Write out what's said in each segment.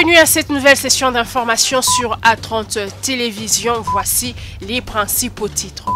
Bienvenue à cette nouvelle session d'information sur A30 Télévision. Voici les principaux titres.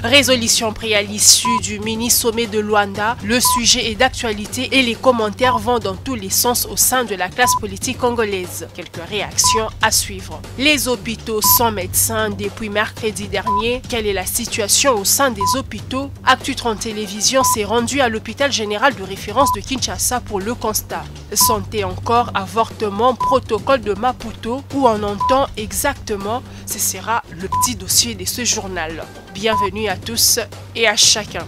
Résolution prise à l'issue du mini-sommet de Luanda. Le sujet est d'actualité et les commentaires vont dans tous les sens au sein de la classe politique congolaise. Quelques réactions à suivre. Les hôpitaux sans médecins depuis mercredi dernier. Quelle est la situation au sein des hôpitaux? Actu30 Télévision s'est rendu à l'hôpital général de référence de Kinshasa pour le constat. Santé encore, avortement, protocole de Maputo. Où en entend exactement? Ce sera le petit dossier de ce journal. Bienvenue à tous et à chacun.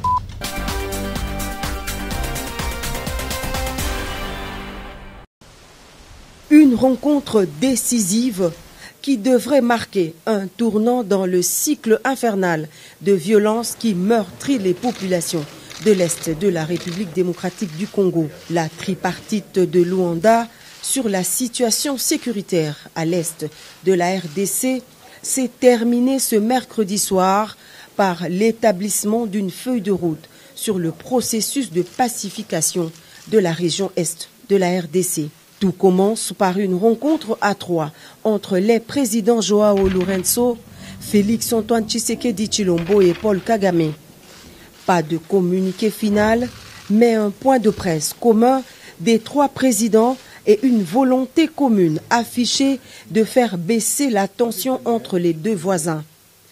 Une rencontre décisive qui devrait marquer un tournant dans le cycle infernal de violence qui meurtrit les populations de l'Est de la République démocratique du Congo. La tripartite de Luanda sur la situation sécuritaire à l'Est de la RDC s'est terminée ce mercredi soir par l'établissement d'une feuille de route sur le processus de pacification de la région Est de la RDC. Tout commence par une rencontre à trois entre les présidents Joao Lourenço, Félix-Antoine Tshisekedi Tshilombo et Paul Kagame. Pas de communiqué final, mais un point de presse commun des trois présidents et une volonté commune affichée de faire baisser la tension entre les deux voisins.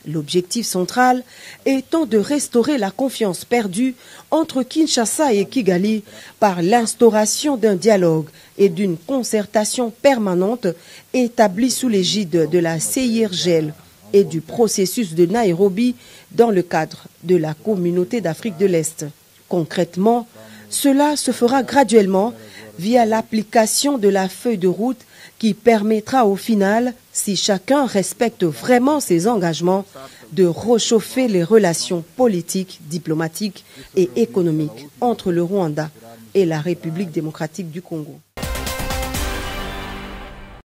L'objectif central étant de restaurer la confiance perdue entre Kinshasa et Kigali par l'instauration d'un dialogue et d'une concertation permanente établie sous l'égide de la CIRGL et du processus de Nairobi dans le cadre de la Communauté d'Afrique de l'Est. Concrètement, cela se fera graduellement via l'application de la feuille de route qui permettra au final, si chacun respecte vraiment ses engagements, de réchauffer les relations politiques, diplomatiques et économiques entre le Rwanda et la République démocratique du Congo.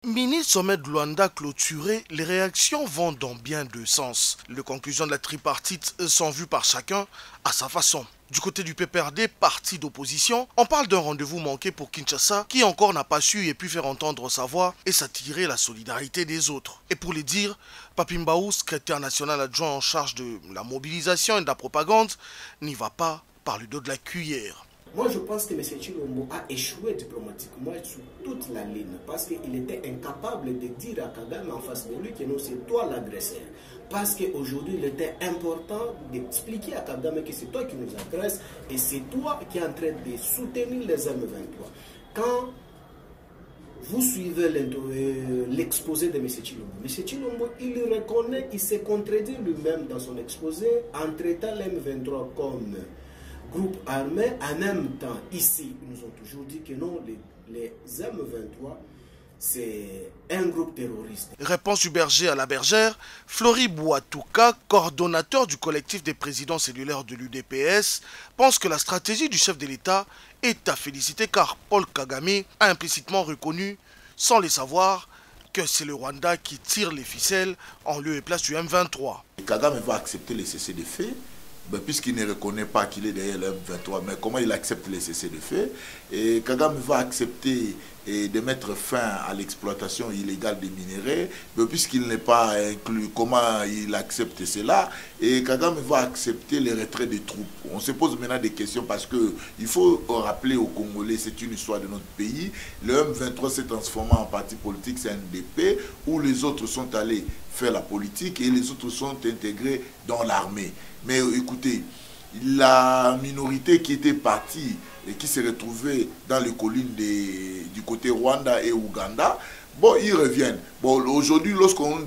Mini-sommet de Luanda clôturé, les réactions vont dans bien deux sens. Les conclusions de la tripartite sont vues par chacun à sa façon. Du côté du PPRD, parti d'opposition, on parle d'un rendez-vous manqué pour Kinshasa qui encore n'a pas su et pu faire entendre sa voix et s'attirer la solidarité des autres. Et pour les dire, Papi Mbaou, secrétaire national adjoint en charge de la mobilisation et de la propagande, n'y va pas par le dos de la cuillère. Moi, je pense que M. Tshilombo a échoué diplomatiquement sur toute la ligne parce qu'il était incapable de dire à Kagame en face de lui que non, c'est toi l'agresseur. Parce qu'aujourd'hui, il était important d'expliquer à Kagame que c'est toi qui nous agresses et c'est toi qui es en train de soutenir les M23. Quand vous suivez l'exposé de M. Tshilombo, il reconnaît, il s'est contredit lui-même dans son exposé en traitant les M23 comme groupe armé. En même temps, ici, ils nous ont toujours dit que non, les M23, c'est un groupe terroriste. Réponse du berger à la bergère, Flori Bouatouka, coordonnateur du collectif des présidents cellulaires de l'UDPS, pense que la stratégie du chef de l'État est à féliciter car Paul Kagame a implicitement reconnu, sans le savoir, que c'est le Rwanda qui tire les ficelles en lieu et place du M23. Kagame va accepter les cessez-le-feu. Puisqu'il ne reconnaît pas qu'il est derrière le M23, mais comment il accepte les cessez-le-feu? Et Kagame va accepter de mettre fin à l'exploitation illégale des minéraux, puisqu'il n'est pas inclus, comment il accepte cela? Et Kagame va accepter le retrait des troupes. On se pose maintenant des questions parce qu'il faut rappeler aux Congolais, c'est une histoire de notre pays. Le M23 s'est transformé en parti politique, c'est un DP, où les autres sont allés faire la politique et les autres sont intégrés dans l'armée. Mais écoutez, la minorité qui était partie et qui s'est retrouvée dans les collines du côté Rwanda et Ouganda, bon, ils reviennent. Bon, aujourd'hui, lorsqu'on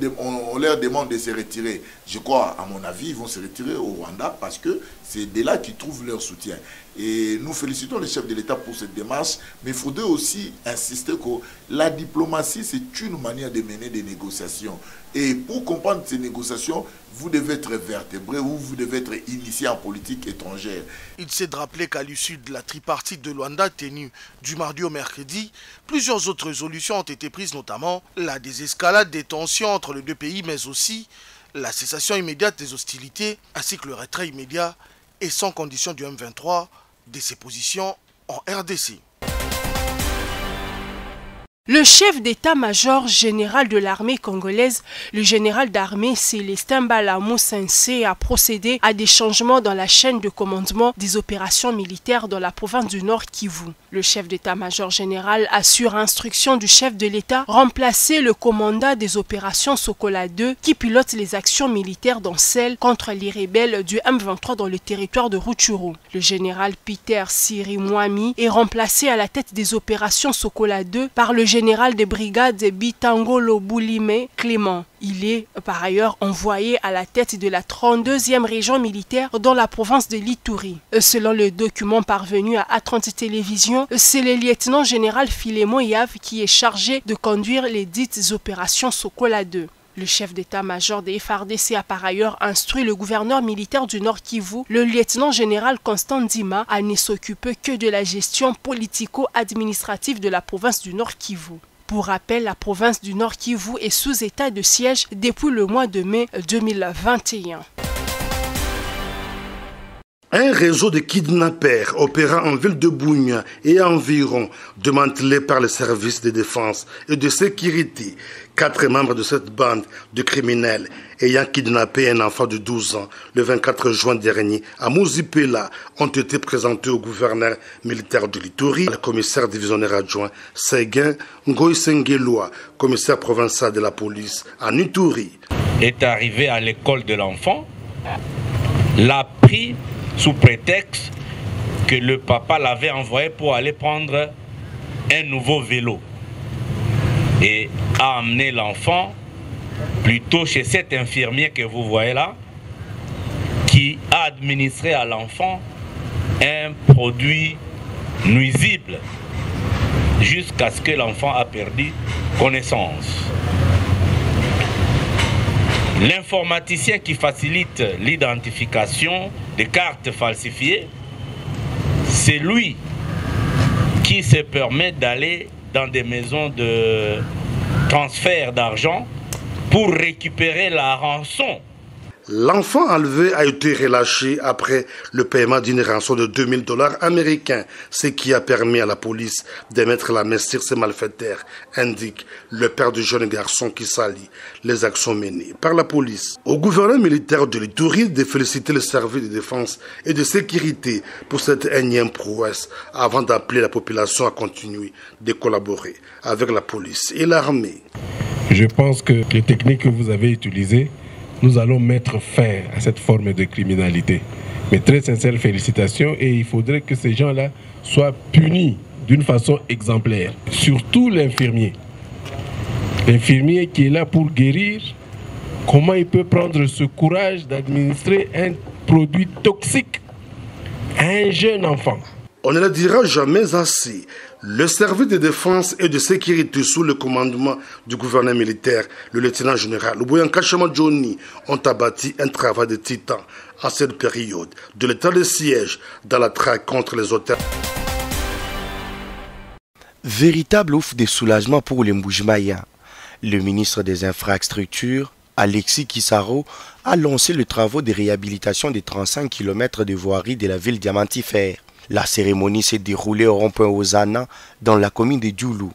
leur demande de se retirer, je crois, à mon avis, ils vont se retirer au Rwanda parce que c'est de là qu'ils trouvent leur soutien. Et nous félicitons le chef de l'État pour cette démarche, mais il faudrait aussi insister que la diplomatie, c'est une manière de mener des négociations. Et pour comprendre ces négociations, vous devez être vertébré ou vous devez être initié en politique étrangère. Il s'est de rappeler qu'à l'issue de la tripartite de Luanda tenue du mardi au mercredi, plusieurs autres résolutions ont été prises, notamment la désescalade des tensions entre les deux pays, mais aussi la cessation immédiate des hostilités, ainsi que le retrait immédiat et sans condition du M23 de ses positions en RDC. Le chef d'état-major général de l'armée congolaise, le général d'armée Célestin Balamou Sensé, a procédé à des changements dans la chaîne de commandement des opérations militaires dans la province du Nord Kivu. Le chef d'état-major général a sur instruction du chef de l'État remplacé le commandant des opérations Sokola 2 qui pilote les actions militaires dans celles contre les rebelles du M23 dans le territoire de Rutshuru. Le général Peter Siri Mwami est remplacé à la tête des opérations Sokola 2 par le général de brigade Bitangolo Boulime Clément. Il est par ailleurs envoyé à la tête de la 32e région militaire dans la province de l'Ituri. Selon le document parvenu à A30 Télévision, c'est le lieutenant général Philémon Yav qui est chargé de conduire les dites opérations Sokola 2. Le chef d'état-major des FARDC a par ailleurs instruit le gouverneur militaire du Nord Kivu, le lieutenant général Constant Dima, à ne s'occuper que de la gestion politico-administrative de la province du Nord Kivu. Pour rappel, la province du Nord Kivu est sous état de siège depuis le mois de mai 2021. Un réseau de kidnappeurs opérant en ville de Bunia et environ, démantelé par les services de défense et de sécurité. 4 membres de cette bande de criminels ayant kidnappé un enfant de 12 ans le 24 juin dernier à Mouzipela ont été présentés au gouverneur militaire de l'Ituri, le commissaire divisionnaire adjoint Seguin Ngoïsengeloa, commissaire provincial de la police en Ituri. Est arrivé à l'école de l'enfant, l'a pris sous prétexte que le papa l'avait envoyé pour aller prendre un nouveau vélo et a amené l'enfant plutôt chez cet infirmier que vous voyez là, qui a administré à l'enfant un produit nuisible jusqu'à ce que l'enfant a perdu connaissance. L'informaticien qui facilite l'identification des cartes falsifiées, c'est lui qui se permet d'aller dans des maisons de transfert d'argent pour récupérer la rançon. L'enfant enlevé a été relâché après le paiement d'une rançon de $2000 américains, ce qui a permis à la police de mettre la main sur ces malfaiteurs, indique le père du jeune garçon qui salit les actions menées par la police. Au gouverneur militaire de l'Ituri de féliciter le service de défense et de sécurité pour cette énième prouesse avant d'appeler la population à continuer de collaborer avec la police et l'armée. Je pense que les techniques que vous avez utilisées, nous allons mettre fin à cette forme de criminalité. Mes très sincères félicitations et il faudrait que ces gens-là soient punis d'une façon exemplaire. Surtout l'infirmier. L'infirmier qui est là pour guérir, comment il peut prendre ce courage d'administrer un produit toxique à un jeune enfant? On ne le dira jamais assez. Le service de défense et de sécurité sous le commandement du gouverneur militaire, le lieutenant général Luboyanka Chama Johnny, ont abattu un travail de titan en cette période de l'état de siège dans la traque contre les auteurs. Véritable ouf de soulagement pour les Mbujimaïens. Le ministre des Infrastructures, Alexis Kisaro, a lancé le travaux de réhabilitation des 35 km de voirie de la ville diamantifère. La cérémonie s'est déroulée au rond-point Ozana dans la commune de Djoulou.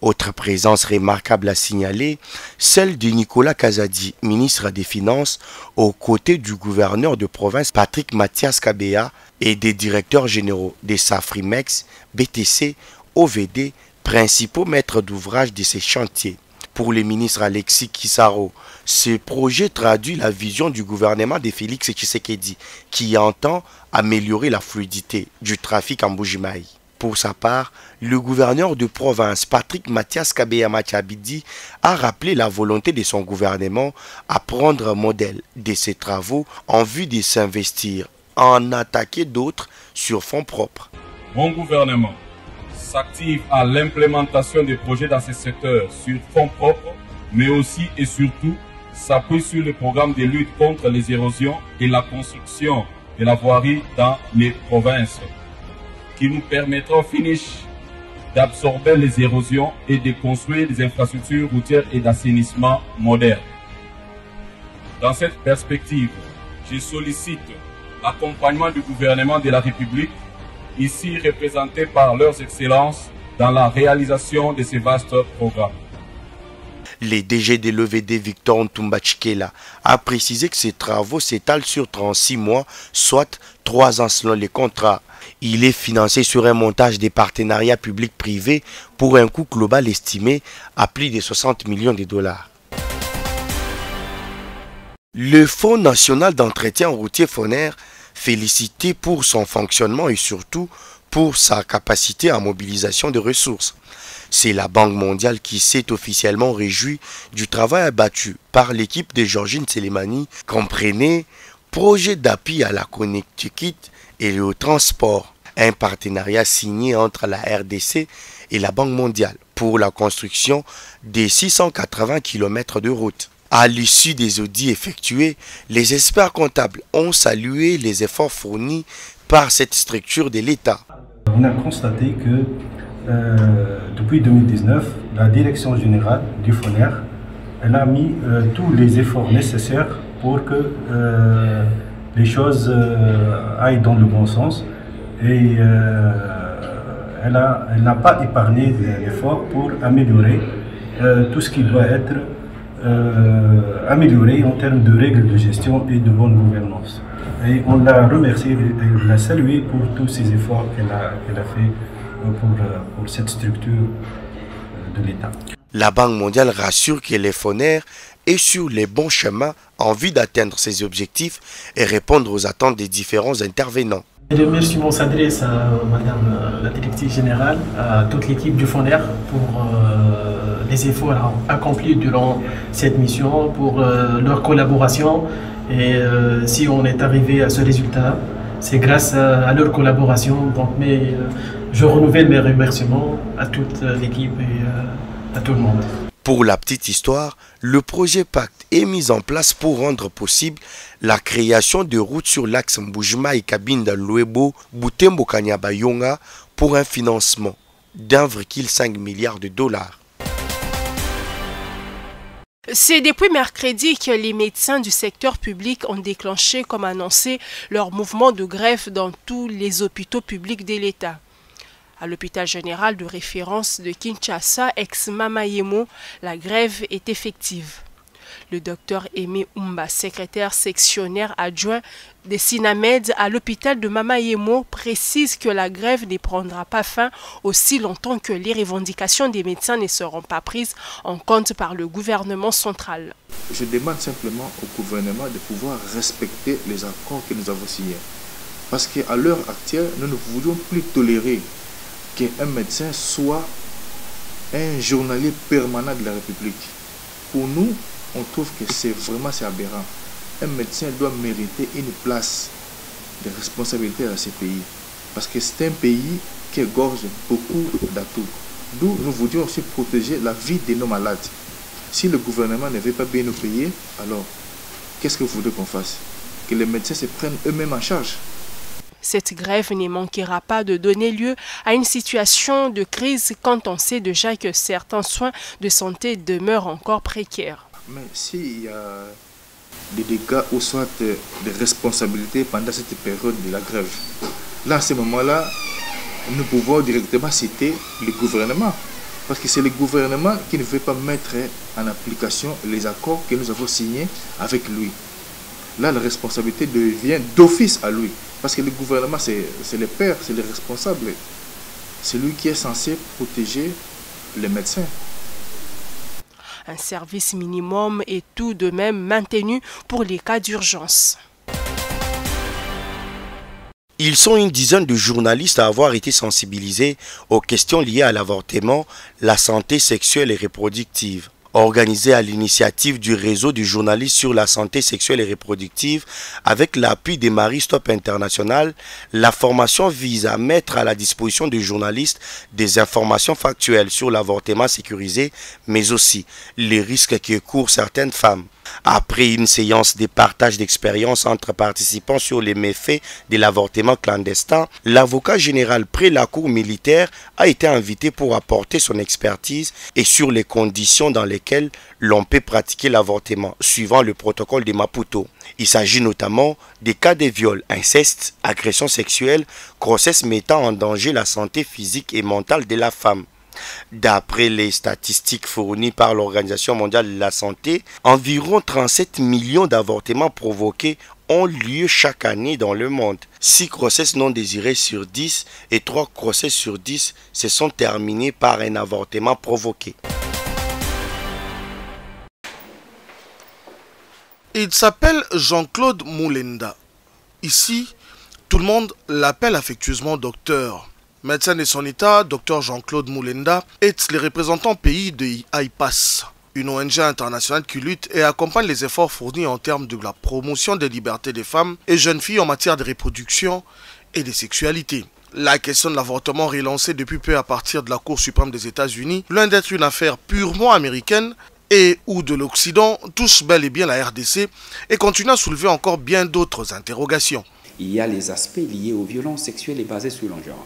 Autre présence remarquable à signaler, celle de Nicolas Kazadi, ministre des Finances, aux côtés du gouverneur de province Patrick Mathias Kabea et des directeurs généraux des Safrimex, BTC, OVD, principaux maîtres d'ouvrage de ces chantiers. Pour le ministre Alexis Kisaro, ce projet traduit la vision du gouvernement de Félix Tshisekedi qui entend améliorer la fluidité du trafic en Mbujimayi. Pour sa part, le gouverneur de province Patrick Mathias Kabea Machabidi a rappelé la volonté de son gouvernement à prendre modèle de ses travaux en vue de s'investir, en attaquer d'autres sur fonds propres. Mon gouvernement s'active à l'implémentation des projets dans ce secteur sur fonds propres, mais aussi et surtout s'appuie sur le programme de lutte contre les érosions et la construction de la voirie dans les provinces, qui nous permettra au finish d'absorber les érosions et de construire des infrastructures routières et d'assainissement modernes. Dans cette perspective, je sollicite l'accompagnement du gouvernement de la République, ici représenté par leurs excellences dans la réalisation de ces vastes programmes. Le DG de l'EVD Victor Ntumbachikela a précisé que ces travaux s'étalent sur 36 mois, soit 3 ans selon les contrats. Il est financé sur un montage des partenariats publics-privés pour un coût global estimé à plus de 60 millions de dollars. Le Fonds national d'entretien routier FONER, félicité pour son fonctionnement et surtout pour sa capacité en mobilisation de ressources. C'est la Banque mondiale qui s'est officiellement réjouie du travail abattu par l'équipe de Georgine Selemani, comprenait projet d'appui à la connectivité et au transport, un partenariat signé entre la RDC et la Banque mondiale pour la construction des 680 km de route. À l'issue des audits effectués, les experts comptables ont salué les efforts fournis par cette structure de l'État. On a constaté que depuis 2019, la direction générale du FONER elle a mis tous les efforts nécessaires pour que les choses aillent dans le bon sens. Et elle n'a pas épargné d'efforts pour améliorer tout ce qui doit être amélioré en termes de règles de gestion et de bonne gouvernance. Et on l'a remercié et l'a salué pour tous ces efforts qu'elle a fait pour cette structure de l'État. La Banque mondiale rassure que le FONER est sur les bons chemins en vue d'atteindre ses objectifs et répondre aux attentes des différents intervenants. Les remerciements s'adressent à Madame la Directrice Générale, à toute l'équipe du FONER pour les efforts accomplis durant cette mission, pour leur collaboration. Et si on est arrivé à ce résultat, c'est grâce à leur collaboration. Donc, je renouvelle mes remerciements à toute l'équipe et à tout le monde. Pour la petite histoire, le projet Pacte est mis en place pour rendre possible la création de routes sur l'axe Mbujima et Kabinda Luebo, Butembo Kanyabayonga pour un financement d'1,5 milliard de dollars. C'est depuis mercredi que les médecins du secteur public ont déclenché, comme annoncé, leur mouvement de grève dans tous les hôpitaux publics de l'État. À l'hôpital général de référence de Kinshasa, ex-Mamayemo, la grève est effective. Le docteur Aimé Oumba, secrétaire sectionnaire adjoint des SINAMED à l'hôpital de Mamayemo, précise que la grève ne prendra pas fin aussi longtemps que les revendications des médecins ne seront pas prises en compte par le gouvernement central. Je demande simplement au gouvernement de pouvoir respecter les accords que nous avons signés. Parce qu'à l'heure actuelle, nous ne voulons plus tolérer qu'un médecin soit un journalier permanent de la République. Pour nous, on trouve que c'est aberrant. Un médecin doit mériter une place de responsabilité dans ce pays. Parce que c'est un pays qui égorge beaucoup d'atouts. D'où nous voulions aussi protéger la vie de nos malades. Si le gouvernement ne veut pas bien nous payer, alors qu'est-ce que vous voulez qu'on fasse? Que les médecins se prennent eux-mêmes en charge. Cette grève ne manquera pas de donner lieu à une situation de crise quand on sait déjà que certains soins de santé demeurent encore précaires. Mais s'il y a des dégâts ou soit des responsabilités pendant cette période de la grève, là, à ce moment-là, nous pouvons directement citer le gouvernement. Parce que c'est le gouvernement qui ne veut pas mettre en application les accords que nous avons signés avec lui. Là, la responsabilité devient d'office à lui. Parce que le gouvernement, c'est le père, c'est le responsable. C'est lui qui est censé protéger les médecins. Un service minimum est tout de même maintenu pour les cas d'urgence. Ils sont une dizaine de journalistes à avoir été sensibilisés aux questions liées à l'avortement, la santé sexuelle et reproductive. Organisé à l'initiative du réseau du journaliste sur la santé sexuelle et reproductive avec l'appui des Marie Stop International, la formation vise à mettre à la disposition des journalistes des informations factuelles sur l'avortement sécurisé, mais aussi les risques que courent certaines femmes. Après une séance de partage d'expériences entre participants sur les méfaits de l'avortement clandestin, l'avocat général près la cour militaire a été invité pour apporter son expertise et sur les conditions dans lesquelles l'on peut pratiquer l'avortement, suivant le protocole de Maputo. Il s'agit notamment des cas de viol, inceste, agression sexuelle, grossesse mettant en danger la santé physique et mentale de la femme. D'après les statistiques fournies par l'Organisation mondiale de la santé, environ 37 millions d'avortements provoqués ont lieu chaque année dans le monde. 6 grossesses non désirées sur 10 et 3 grossesses sur 10 se sont terminées par un avortement provoqué. Il s'appelle Jean-Claude Moulenda. Ici, tout le monde l'appelle affectueusement docteur. Médecin de son état, Dr Jean-Claude Moulenda est le représentant pays de IPAS, une ONG internationale qui lutte et accompagne les efforts fournis en termes de la promotion des libertés des femmes et jeunes filles en matière de reproduction et de sexualité. La question de l'avortement relancée depuis peu à partir de la Cour suprême des États-Unis, loin d'être une affaire purement américaine et ou de l'Occident, touche bel et bien la RDC et continue à soulever encore bien d'autres interrogations. Il y a les aspects liés aux violences sexuelles et basées sur le genre.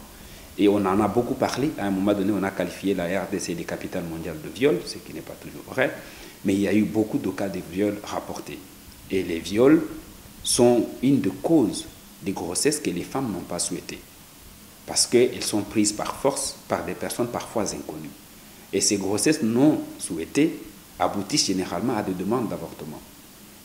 Et on en a beaucoup parlé. À un moment donné, on a qualifié la RDC de capitale mondiale de viol, ce qui n'est pas toujours vrai. Mais il y a eu beaucoup de cas de viols rapportés. Et les viols sont une des causes des grossesses que les femmes n'ont pas souhaitées. Parce qu'elles sont prises par force par des personnes parfois inconnues. Et ces grossesses non souhaitées aboutissent généralement à des demandes d'avortement.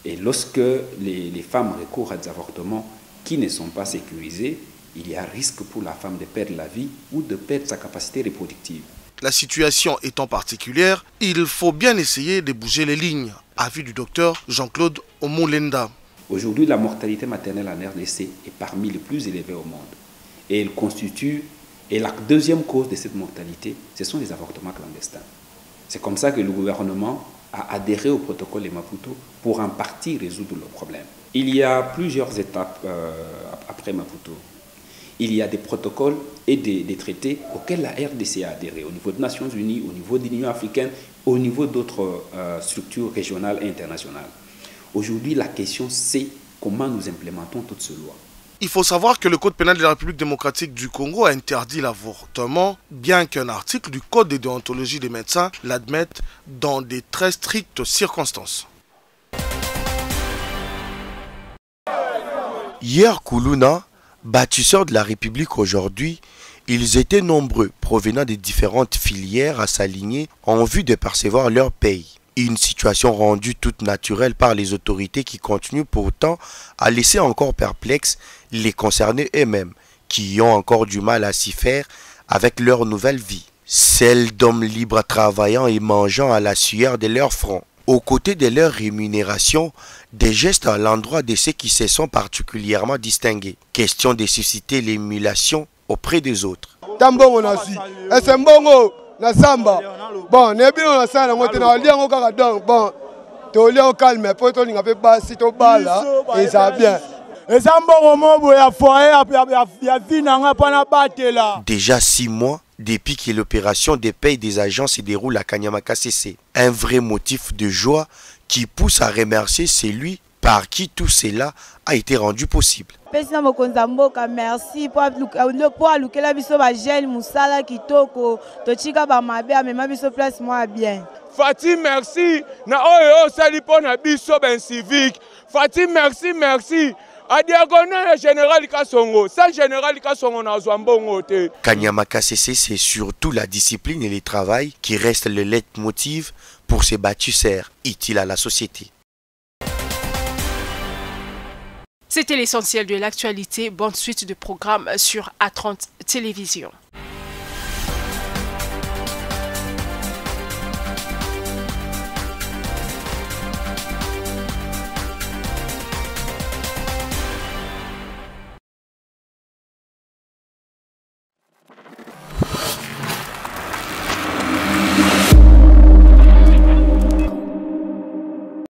Et lorsque les femmes recourent à des avortements qui ne sont pas sécurisés, il y a risque pour la femme de perdre la vie ou de perdre sa capacité reproductive. La situation étant particulière, il faut bien essayer de bouger les lignes, avis du docteur Jean-Claude Moulenda. Aujourd'hui, la mortalité maternelle en RDC est parmi les plus élevées au monde. Et elle constitue, et la deuxième cause de cette mortalité, ce sont les avortements clandestins. C'est comme ça que le gouvernement a adhéré au protocole de Maputo pour en partie résoudre le problème. Il y a plusieurs étapes après Maputo. Il y a des protocoles et des traités auxquels la RDC a adhéré au niveau des Nations Unies, au niveau de l'Union africaine, au niveau d'autres structures régionales et internationales. Aujourd'hui, la question c'est comment nous implémentons toutes ces lois. Il faut savoir que le Code pénal de la République démocratique du Congo a interdit l'avortement, bien qu'un article du Code de déontologie des médecins l'admette dans des très strictes circonstances. Hier, Koulouna, bâtisseurs de la République aujourd'hui, ils étaient nombreux, provenant des différentes filières à s'aligner en vue de percevoir leur paye. Une situation rendue toute naturelle par les autorités qui continuent pourtant à laisser encore perplexes les concernés eux-mêmes, qui ont encore du mal à s'y faire avec leur nouvelle vie. Celle d'hommes libres travaillant et mangeant à la sueur de leur front. Aux côtés de leur rémunération, des gestes à l'endroit de ceux qui se sont particulièrement distingués. Question de susciter l'émulation auprès des autres. Bon, nebino na sana ngote na liango kaka donc bon to liango calme po to linga pe basi to bala et ça bien. Et ça mbongo mobo ya foyer ya vinanga pana batela. Déjà 6 mois depuis que l'opération de paye des agents se déroule à Kanyamaka CC. Un vrai motif de joie qui pousse à remercier celui par qui tout cela a été rendu possible. Merci pour alukela biso ba jeune musala kitoko tochika ba mabe amema biso place moi bien. Fatih merci na oyo sali pona biso ben civique. Fatih merci. A diagonale général Kasongo, sans général Kasongo na zwambongo te. Kanyamaka CC, c'est surtout la discipline et le travail qui restent le leitmotiv pour ces bâtisseurs utiles à la société. C'était l'essentiel de l'actualité. Bonne suite de programmes sur A30 Télévision.